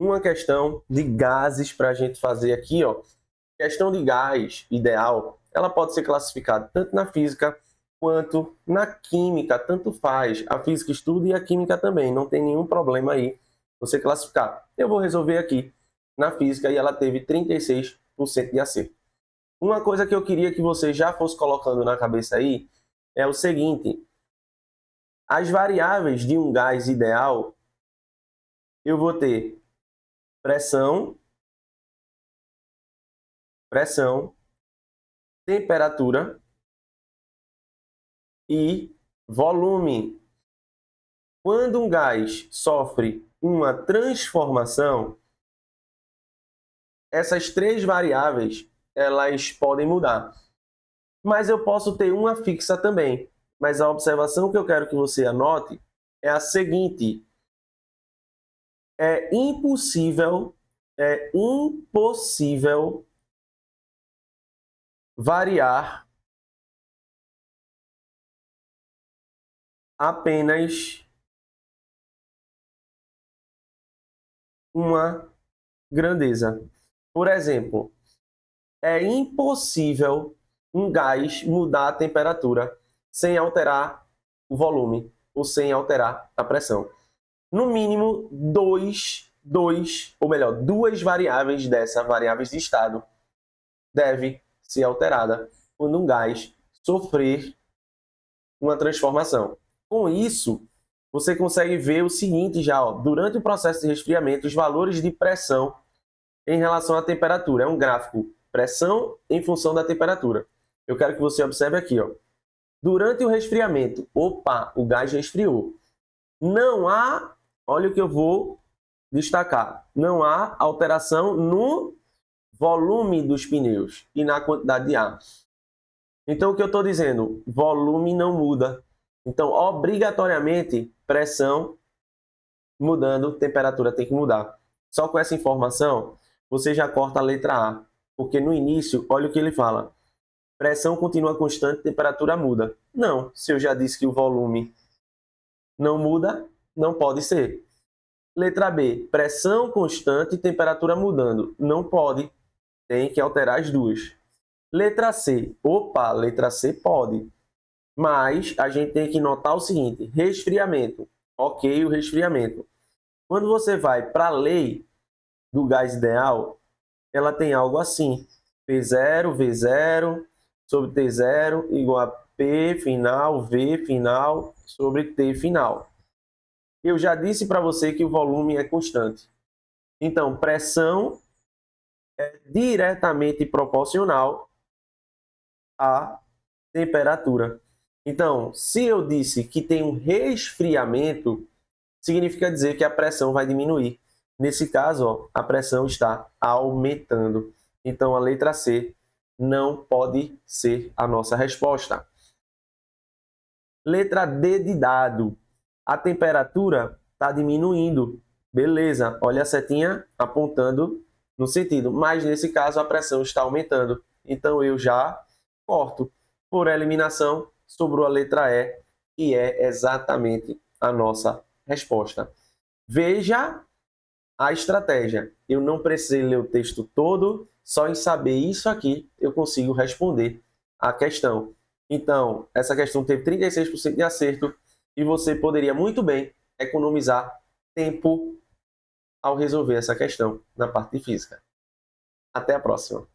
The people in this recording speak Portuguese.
uma questão de gases para a gente fazer aqui, ó. Questão de gás ideal, ela pode ser classificada tanto na física quanto na química, tanto faz. A física estuda e a química também, não tem nenhum problema aí você classificar. Eu vou resolver aqui na física e ela teve 36% de acerto. Uma coisa que eu queria que você já fosse colocando na cabeça aí é o seguinte: as variáveis de um gás ideal, eu vou ter pressão, temperatura e volume. Quando um gás sofre uma transformação, essas três variáveis elas podem mudar. Mas eu posso ter uma fixa também. Mas a observação que eu quero que você anote é a seguinte: é impossível variar apenas uma grandeza. Por exemplo, é impossível um gás mudar a temperatura sem alterar o volume ou sem alterar a pressão. No mínimo, duas variáveis dessa, variáveis de estado, deve ser alterada quando um gás sofrer uma transformação. Com isso, você consegue ver o seguinte já, ó, durante o processo de resfriamento, os valores de pressão em relação à temperatura. É um gráfico pressão em função da temperatura. Eu quero que você observe aqui, ó. Durante o resfriamento, opa, o gás resfriou. Não há, olha o que eu vou destacar, não há alteração no volume dos pneus e na quantidade de ar. Então, o que eu estou dizendo? Volume não muda. Então, obrigatoriamente, pressão mudando, temperatura tem que mudar. Só com essa informação, você já corta a letra A. Porque no início, olha o que ele fala. Pressão continua constante, temperatura muda. Não, se eu já disse que o volume não muda, não pode ser. Letra B, pressão constante, temperatura mudando. Não pode, tem que alterar as duas. Letra C, opa, letra C pode. Mas a gente tem que notar o seguinte, resfriamento. Ok, o resfriamento. Quando você vai para a lei do gás ideal, ela tem algo assim. P0, V0 sobre T0 igual a P final, V final sobre T final. Eu já disse para você que o volume é constante. Então, pressão é diretamente proporcional à temperatura. Então, se eu disse que tem um resfriamento, significa dizer que a pressão vai diminuir. Nesse caso, ó, a pressão está aumentando. Então, a letra C não pode ser a nossa resposta. Letra D de dado. A temperatura está diminuindo. Beleza, olha a setinha apontando no sentido. Mas, nesse caso, a pressão está aumentando. Então, eu já corto. Por eliminação, sobrou a letra E, que é exatamente a nossa resposta. Veja a estratégia. Eu não precisei ler o texto todo, só em saber isso aqui eu consigo responder a questão. Então, essa questão teve 36% de acerto e você poderia muito bem economizar tempo ao resolver essa questão na parte de física. Até a próxima!